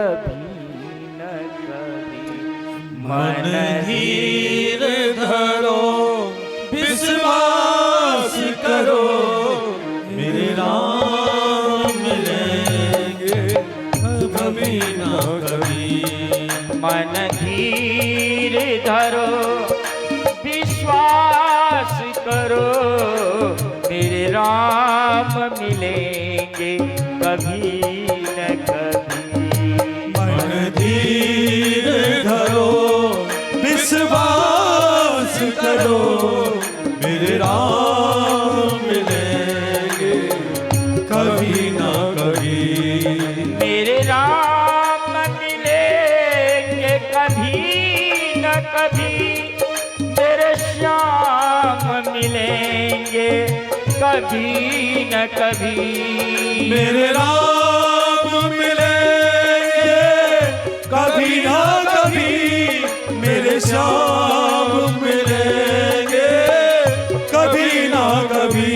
कभी न कभी मन धीर धरो, विश्वास करो, मेरे राम मिलेंगे कभी ना कभी। मन धीर धरो, विश्वास करो, मेरे राम मिलेंगे कभी न कभी। मन धीर धरो, विश्वास करो, मेरे राम मिलेंगे कभी ना कभी। मेरे राम मिलेंगे कभी न कभी, मेरे श्याम मिलेंगे कभी न कभी। मेरे राम मिलेंगे कभी ना कभी, मेरे श्याम मिलेंगे कभी ना कभी।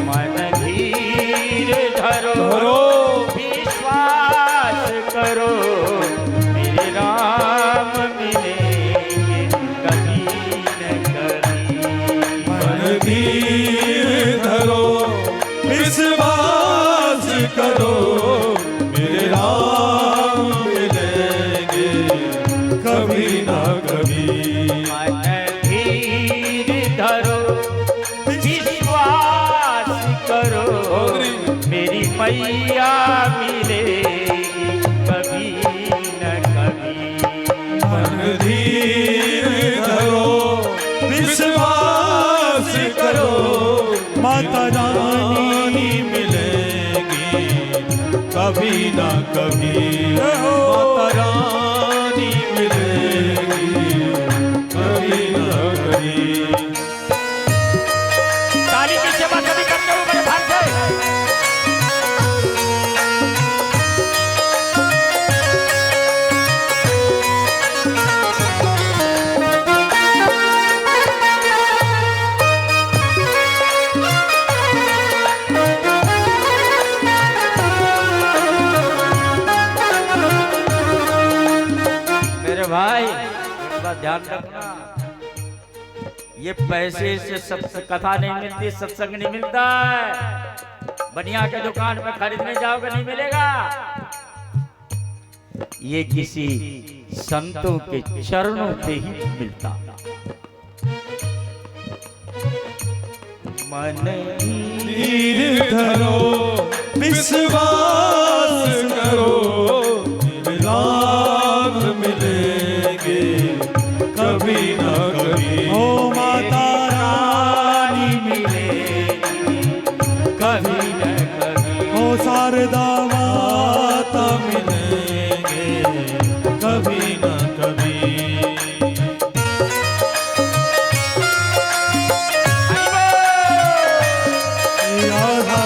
मन धीर धरो, विश्वास करो, मेरे राम मिलेंगे कभी न कभी। मन धीर धरो, विश्वास करो, मेरे राम मिलेंगे कभी ना कभी। मन धीर धरो, विश्वास करो, मेरी मैया मिलेगी कभी न कभी। मन धीर धरो, विश्वास करो, माता रानी मिलेगी कभी ना कभी। माता रानी मिलेगी कभी ना कभी। ताली की सेवा कभी करते हो मेरे भाग से। मेरे भाई एक बात ध्यान रखना, ये पैसे से सब कथा नहीं मिलती, सत्संग नहीं मिलता है। बनिया के दुकान में खरीदने जाओगे नहीं मिलेगा। ये किसी संतों के चरणों पे ही मिलता। मन धीर धरो, विश्वास करो, मेरे राम मिलेंगे कभी ना कभी। ओ माता रानी मिलेगी कभी न कभी। ओ शारदा माता मिलेंगे कभी ना कभी। राधा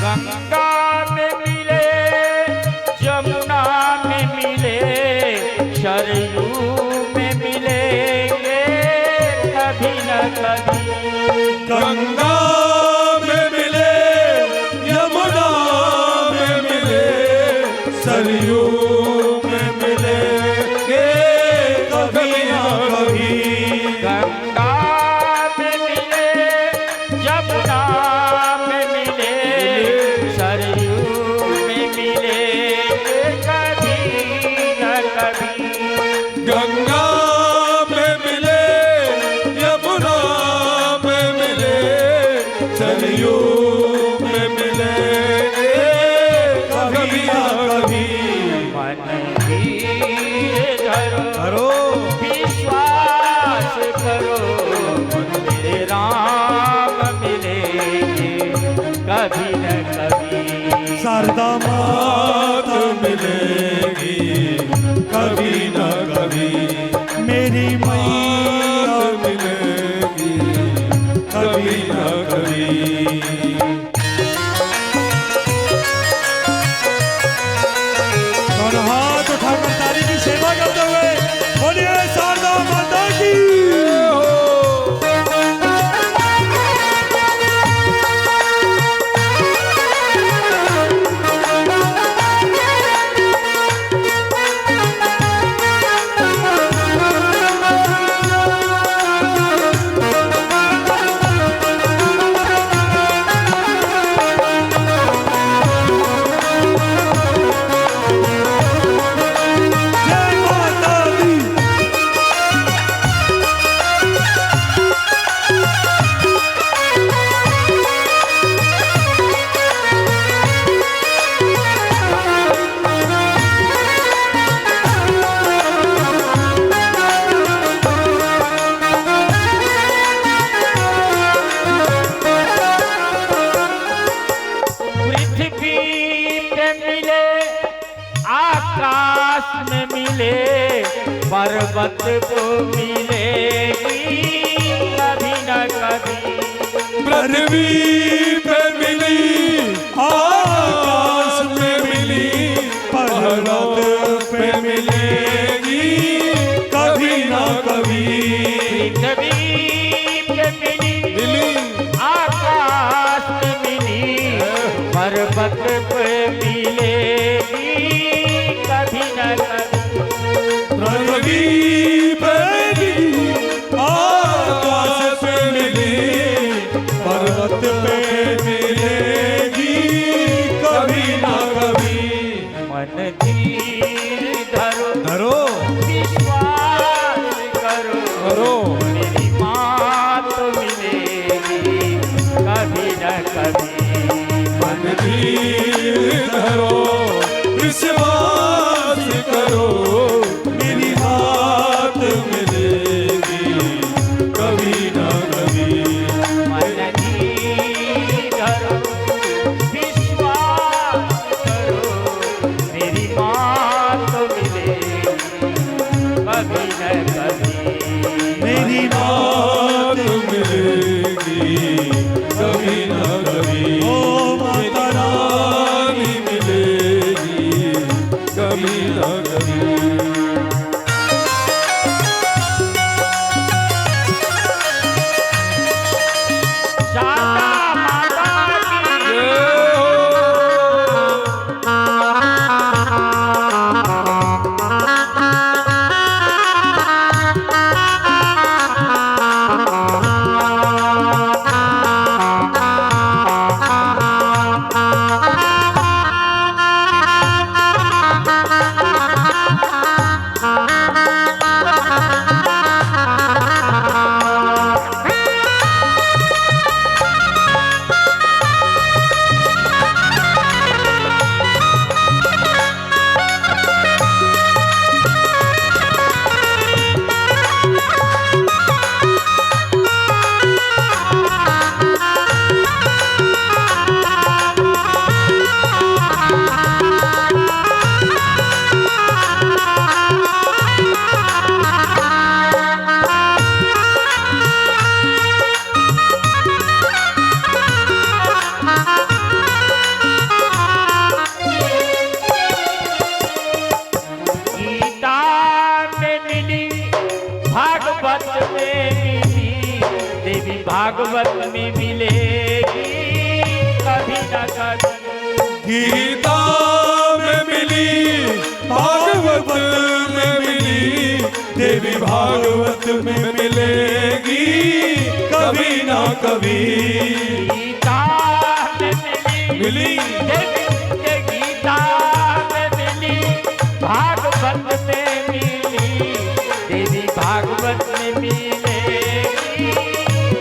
गंगा में मिले, जमुना में मिले, सरयू में मिलेंगे कभी न कभी। गंगा में मिले, यमुना में मिले, सरयू में मिलेंगे कभी ना कभी। गंगा में मिले, जमुना में मिले, सरयू में मिलेंगे कभी न कभी। गंगा में मिले, यमुना में मिले, सरयू में मिलेंगे कभी ना कभी। मन धीर धरो, विश्वास करो, मेरे राम मिलेंगे कभी न कभी। शारदा माता मिलेगी कभी ना कभी। मेरी मैया मिलेगी पर्वत को मिलेगी कभी न कभी। पृथ्वी पे मिली, आकाश में मिली, पर्वत पे मिलेगी कभी ना कभी। पृथ्वी पे मिली, आकाश में मिली, पर्वत पे मिलेगी कभी न कभी। पृथ्वी पे मिली, आकाश पे मिली, पर्वत पे मिलेगी कभी ना कभी। मन धीर धरो, धरो विश्वास करो, करो, मेरी मात मिलेगी कभी न कभी। मन धीर धरो, विश्वास करो, मेरी बात मिलेगी कभी ना कभी। मन धीर धरो, विश्वास करो, मेरी मात मिलेगी कभी न कभी। मेरी बात मिलेगी कभी ना कभी। ओ माता रानी मिलेगी कभी ना कभी। शारदा माता की जय हो। गीता में मिली, भागवत में मिली, देवी भागवत में मिलेगी कभी न कभी। गीता में मिली, भागवत में मिली, देवी भागवत में मिलेगी कभी ना कभी। गीता में मिली, गीता में मिली, भागवत में मिली, देवी भागवत में मिलेगी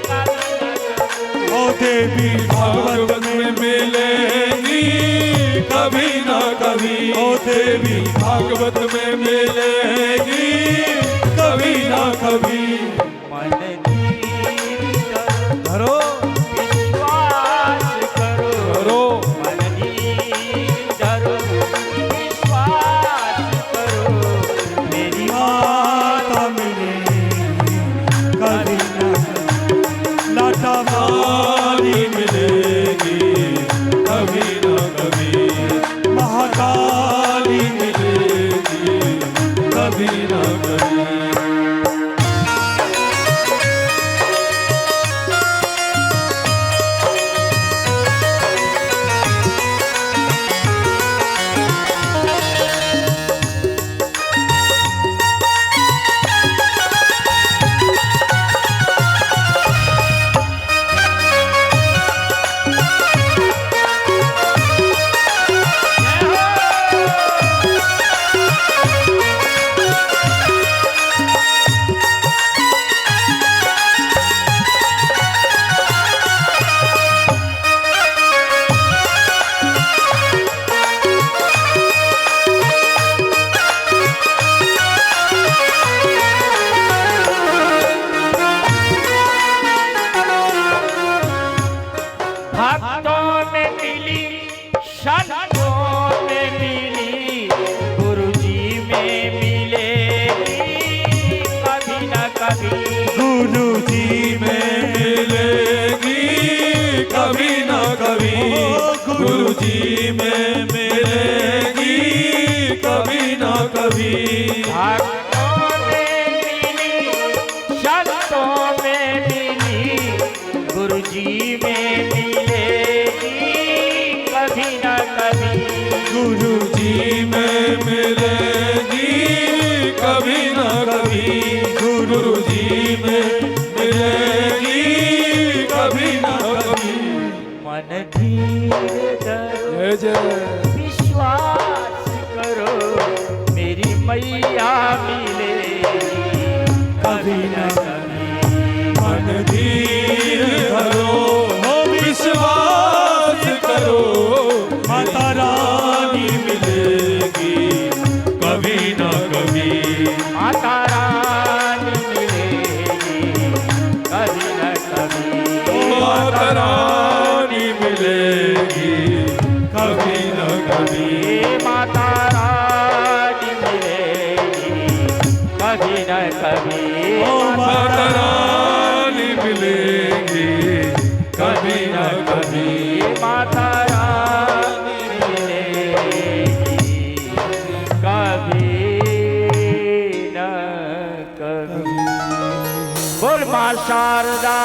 कभी न कभी। ओ देवी भागवत में मिलेगी कभी ना कभी। ओ देवी भागवत में मिलेगी कभी ना कभी। मन धीर धरो, विश्वास करो, करो, मन धीर धरो, विश्वास करो, मेरी माता मिलेगी कभी ना कभी। लाटा वाली मिलेगी कभी ना कभी। महाकाली मिलेगी कभी ना कभी। में मिलेगी कभी न कभी, गुरु जी में मिलेगी कभी ना कभी, गुरु जी में मिलेगी कभी ना कभी। मन धीर धरो, जय जय विश्वास करो मेरी मैया मिलेगी कभी न कभी। मन धीर धरो, हो विश्वास करो, माता रानी मिलेगी कभी ना कभी। माता रानी मिलेगी कभी न कभी। माता रानी मिलेगी कभी ना कभी। माता रानी मिलेगी कभी न कभी। माता रानी मिलेगी कभी ना कभी। माता रानी मिलेगी कभी न कभी। बोल मां शारदा